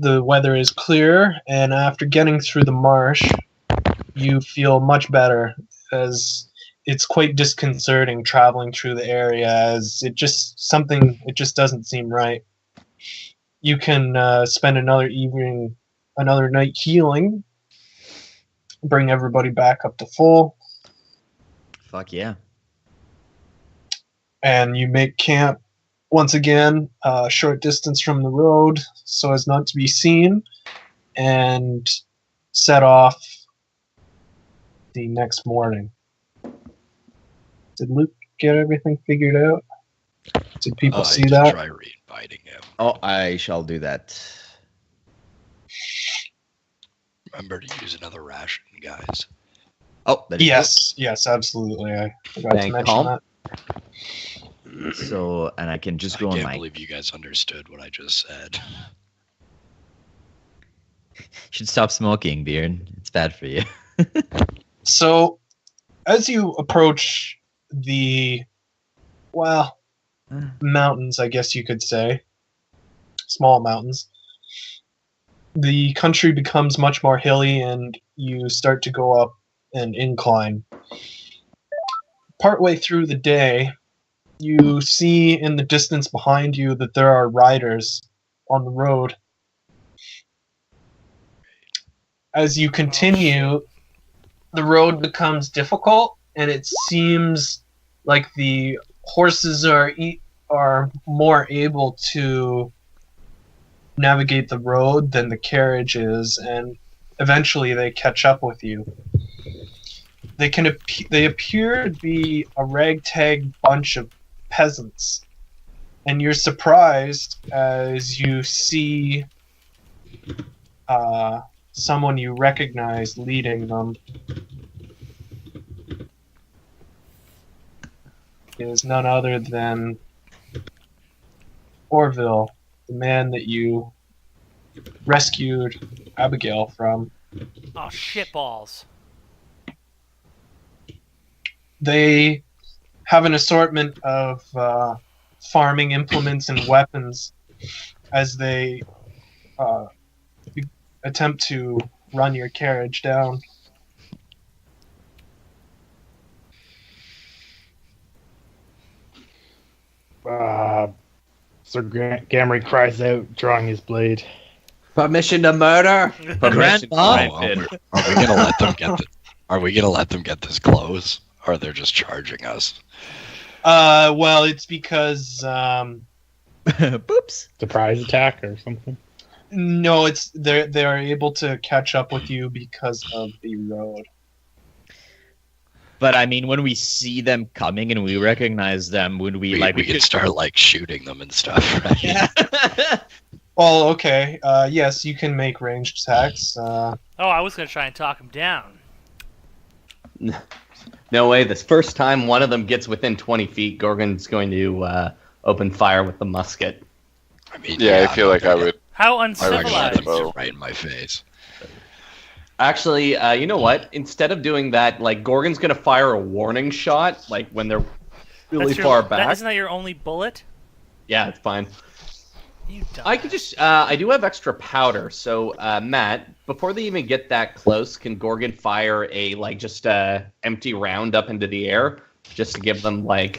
the weather is clear, and after getting through the marsh, you feel much better, as it's quite disconcerting traveling through the area, as it just doesn't seem right. You can spend another night healing, bring everybody back up to full. Fuck yeah. And you make camp once again a short distance from the road so as not to be seen, and set off the next morning. Did Luke get everything figured out? Did people see that? Try re-inviting him. Oh, I shall do that. Remember to use another ration, guys. Oh, yes, absolutely. I forgot to mention that. So, and I can just go on I can't believe you guys understood what I just said. You should stop smoking, Beard. It's bad for you. So, as you approach the, mountains, I guess you could say, small mountains, the country becomes much more hilly, and you start to go up an incline. Partway through the day, you see in the distance behind you that there are riders on the road. As you continue, the road becomes difficult, and it seems like the horses are more able to navigate the road than the carriage is, and eventually they catch up with you. They appear to be a ragtag bunch of peasants, and you're surprised as you see someone you recognize leading them. It is none other than Orville, the man that you rescued Abigail from. Oh, shitballs. They have an assortment of farming implements and weapons as they attempt to run your carriage down. Sir Gamry cries out, drawing his blade. Permission to murder. Permission to Are we gonna let them get? Are we gonna let them get this close, or they're just charging us? Well, it's because Boops. Surprise attack or something. No, it's they are able to catch up with you because of the road. But I mean, when we see them coming and we recognize them, would we can start shooting them and stuff, right? Yeah. Well, okay. Yes, you can make ranged attacks. I was gonna try and talk him down. No way. This first time one of them gets within 20 feet, Gorgon's going to open fire with the musket. I mean, I feel like I would. How I uncivilized. them right in my face. Actually, you know what? Instead of doing that, Gorgon's going to fire a warning shot, when they're really far back. Isn't that your only bullet? Yeah, it's fine. You dumbass. I could just, I do have extra powder, so, Matt, before they even get that close, can Gorgon fire a, empty round up into the air, just to give them, I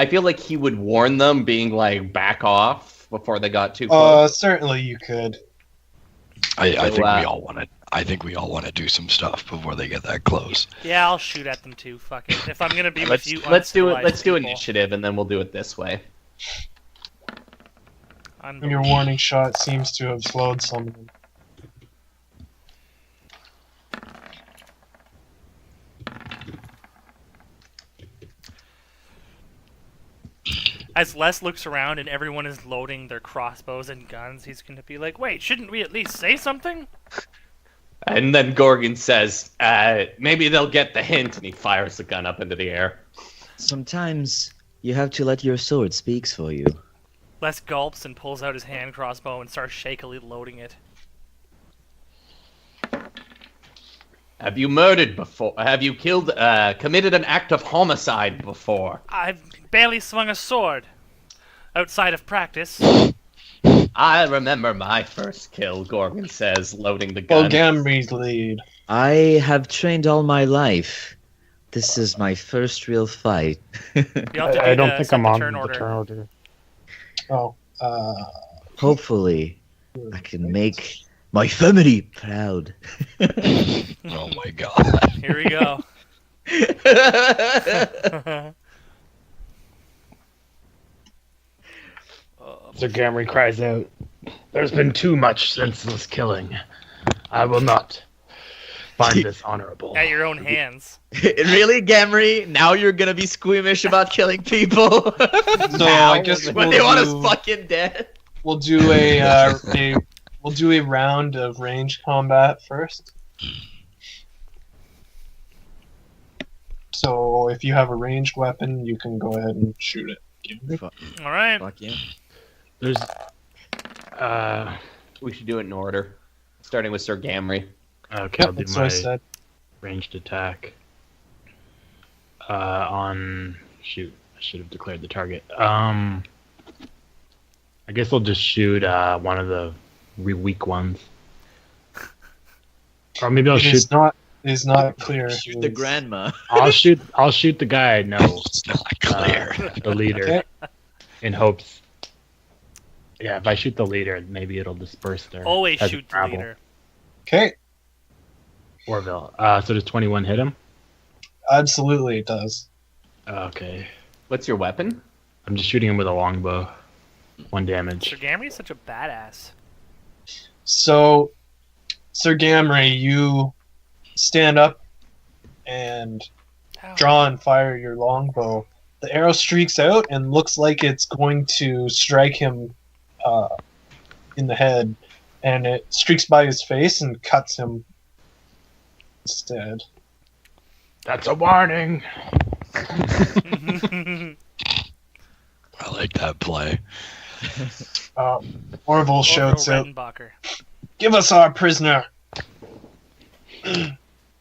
feel like he would warn them, being, back off before they got too close. Certainly you could. I think we all want to do some stuff before they get that close. Yeah, I'll shoot at them too. Fuck it. If I'm gonna be with you, let's do people. initiative, and then we'll do it this way. And your warning shot seems to have slowed some of them. As Les looks around and everyone is loading their crossbows and guns, he's gonna be like, "Wait, shouldn't we at least say something?" And then Gorgon says, maybe they'll get the hint, and he fires the gun up into the air. Sometimes you have to let your sword speak for you. Les gulps and pulls out his hand crossbow and starts shakily loading it. Have you murdered before? Have you committed an act of homicide before? I've barely swung a sword outside of practice. I remember my first kill, Gorgon says, loading the Well, gun. Gamry's lead. I have trained all my life. This is my first real fight. You have to I don't think set I'm the on turn the order. turn order. Oh, Hopefully, I can make my family proud. Oh my god. Here we go. Sir Gamry cries out, "There's been too much senseless killing. I will not find this honorable." At your own hands. Really, Gamry? Now you're gonna be squeamish about killing people? so I guess when we'll they want us do, fucking dead? we'll do we'll do a round of ranged combat first. So if you have a ranged weapon, you can go ahead and shoot it. All right. Fuck yeah. There's We should do it in order, starting with Sir Gamry. okay, I'll do That's what I my said. ranged attack. On shoot, I should have declared the target. I guess I'll just shoot one of the weak ones, or maybe I'll shoot. It is not clear. Shoot the grandma. I'll shoot the guy I know, It's not clear. the leader, Okay. in hopes. Yeah, if I shoot the leader, maybe it'll disperse their. Always as a shoot the rabble. leader. Okay, Orville. So does 21 hit him? absolutely it does. Okay. What's your weapon? I'm just shooting him with a longbow. 1 damage. Sir Gamry is such a badass. So, Sir Gamray, you stand up and Ow. draw and fire your longbow. The arrow streaks out and looks like it's going to strike him in the head, and it streaks by his face and cuts him instead. That's a warning. I like that play. Orville shouts out, Redenbacher. "Give us our prisoner!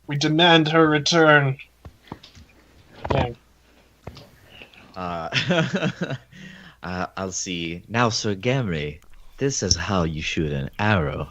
We demand her return!" Dang. I'll see. Now, Sir Gamry, this is how you shoot an arrow.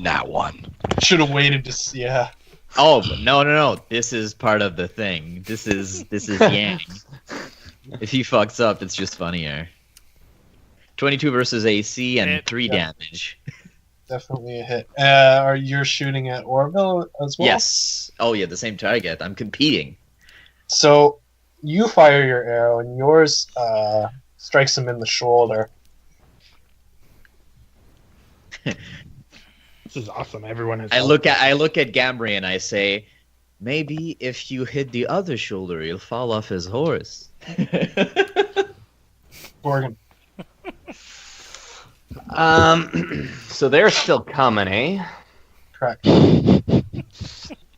That one. Should have waited to see. Yeah. Oh, no. This is part of the thing. This is Yang. If he fucks up, it's just funnier. 22 versus AC and Hit. 3 Yeah. damage. Definitely a hit. Are you shooting at Orville as well? Yes. Oh, yeah, the same target. I'm competing. So you fire your arrow, and yours strikes him in the shoulder. This is awesome. Everyone has. I look at Gamry and I say, maybe if you hit the other shoulder, you'll fall off his horse. Gorgon. So they're still coming, eh? Correct.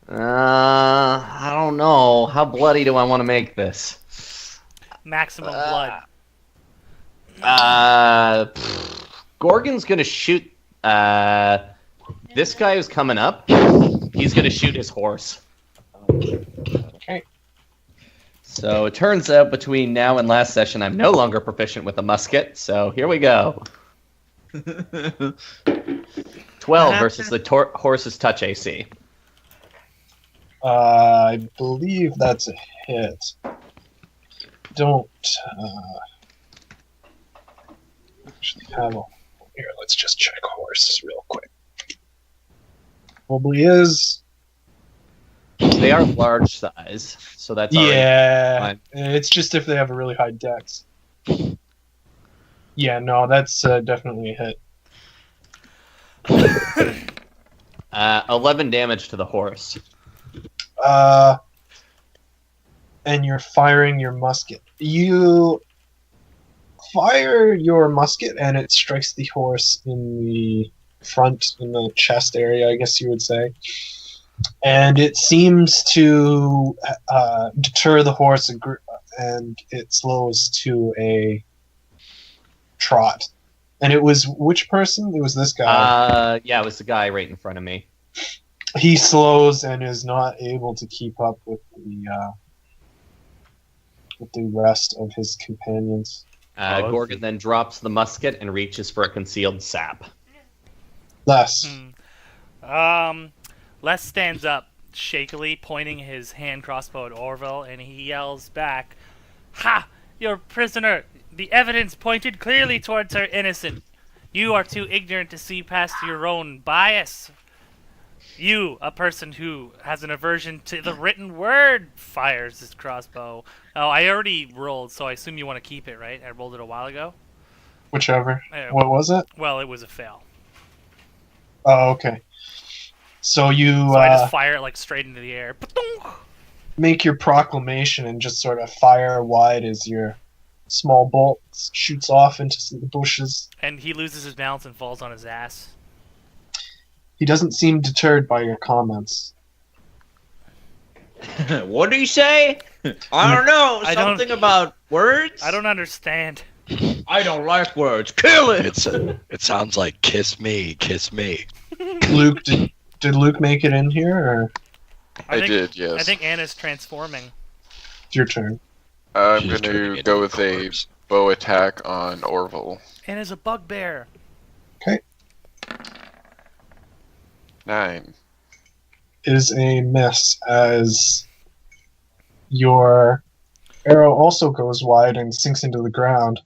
I don't know. How bloody do I want to make this? Maximum blood. Gorgon's gonna shoot this guy who's coming up. He's gonna shoot his horse. Okay. So it turns out between now and last session, I'm no longer proficient with a musket. So here we go. 12 versus the horse's touch AC. I believe that's a hit. Don't actually have a. Here, let's just check horses real quick. Probably is. They are large size, so that's already Yeah, fine. it's just if they have a really high dex. Yeah, no, that's definitely a hit. 11 damage to the horse. And you're firing your musket. You fire your musket, and it strikes the horse in the front, in the chest area, I guess you would say. And it seems to deter the horse, and it slows to a trot. And it was which person? It was this guy. Yeah, it was the guy right in front of me. He slows and is not able to keep up with the rest of his companions. Gorgon then drops the musket and reaches for a concealed sap. Less. Les stands up, shakily pointing his hand crossbow at Orville, and he yells back, "Ha! Your prisoner! The evidence pointed clearly towards her innocent. You are too ignorant to see past your own bias. You, a person who has an aversion to the written word, fires his crossbow." Oh, I already rolled, so I assume you want to keep it, right? I rolled it a while ago. Whichever. What was it? Well, it was a fail. Oh, okay. So you So I just fire it like straight into the air. make your proclamation and just sort of fire wide as your small bolt shoots off into the bushes. And he loses his balance and falls on his ass. He doesn't seem deterred by your comments. What do you say? I don't know. I don't- Something about words? I don't understand. I don't like words. Kill it! It sounds like kiss me, kiss me. Luke, did Luke make it in here, or I did, yes. I think Anna's transforming. it's your turn? I'm She's going turning to into go with a corpse. bow attack on Orville. Anna's a bugbear. 9. Is a miss as your arrow also goes wide and sinks into the ground.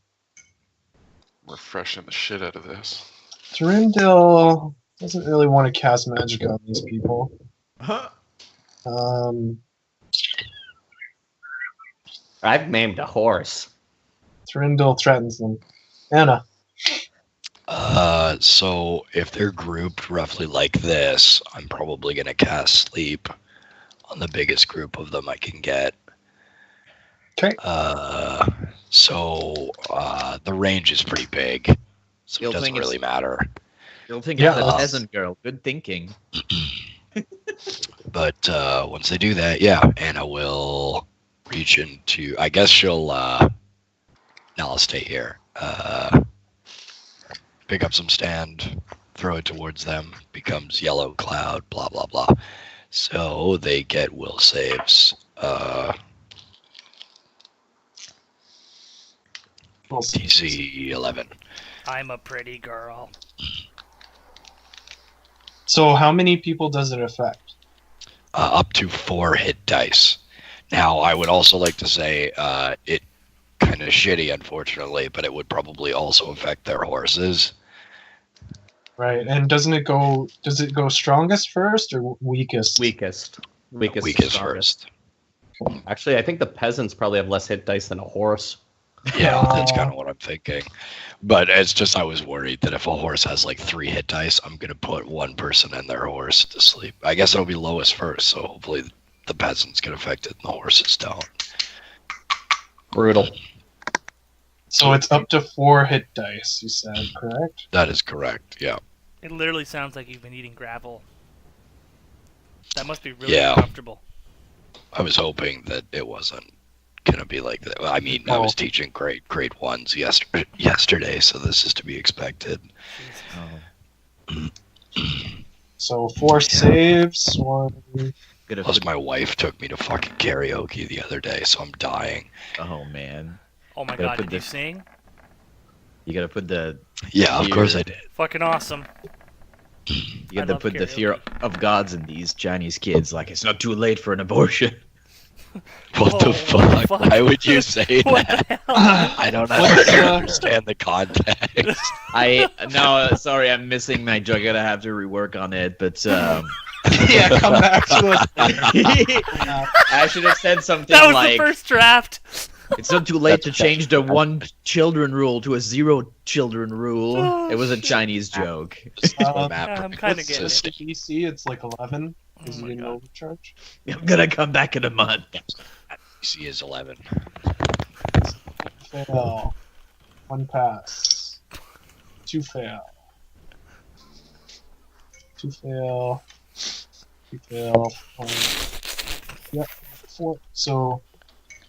Refreshing the shit out of this. Thorindil doesn't really want to cast magic on these people. Huh? I've named a horse. Thorindil threatens them. Anna. So if they're grouped roughly like this, I'm probably gonna cast sleep on the biggest group of them I can get. Okay. So the range is pretty big, so You'll it doesn't think it's- really matter. You'll think Yeah, it's a that's- peasant girl. Good thinking. But once they do that, yeah, Anna will reach into. I guess she'll. No, I'll stay here. Pick up some stand, throw it towards them. Becomes yellow cloud. Blah blah blah. So they get will saves. DC 11. I'm a pretty girl. So how many people does it affect? Up to 4 hit dice. Now, I would also like to say it kind of shitty, unfortunately, but it would probably also affect their horses. Right, and does it go strongest first or weakest? Weakest. Weakest strongest. first. Actually, I think the peasants probably have less hit dice than a horse. Yeah, that's kind of what I'm thinking. But it's just I was worried that if a horse has like 3 hit dice, I'm going to put one person and their horse to sleep. I guess it'll be lowest first, so hopefully the peasants get affected and the horses don't. Brutal. So it's up to 4 hit dice, you said, correct? That is correct, yeah. It literally sounds like you've been eating gravel. That must be really Yeah. uncomfortable. I was hoping that it wasn't going to be like that. I mean, I was teaching grade 1s yesterday, so this is to be expected. Oh. So 4 saves, 1... Gotta Plus, put, my wife took me to fucking karaoke the other day, so I'm dying. oh man. Oh my Gotta god, put did you this- sing? You gotta put the Yeah, of course I did. Fucking awesome. you I gotta love put the karaoke. fear of gods in these Chinese kids. Like it's not too late for an abortion. What Oh, the fuck? fuck. Why would you say What that? the hell? I don't What's, understand the context. Sorry, I'm missing my joke. I gotta have to rework on it. But yeah, come back to us. I should have said something That was like, the first draft. "It's not too late to change the 1 children rule to a 0 children rule." Oh, It was a shit. Chinese joke. Um, I'm kind of getting What's it. the DC? It's like 11. Because Oh you my didn't God. overcharge. I'm gonna come back in a month. DC is 11. Fail. 1 pass. 2 fail. 2 fail. 2 fail. Yep. 4. So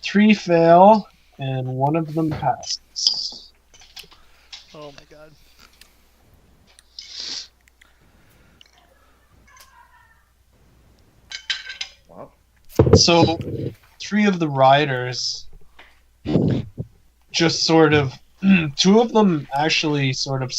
3 fail, and 1 of them passes. Oh my god. So 3 of the riders just sort of Two of them actually sort of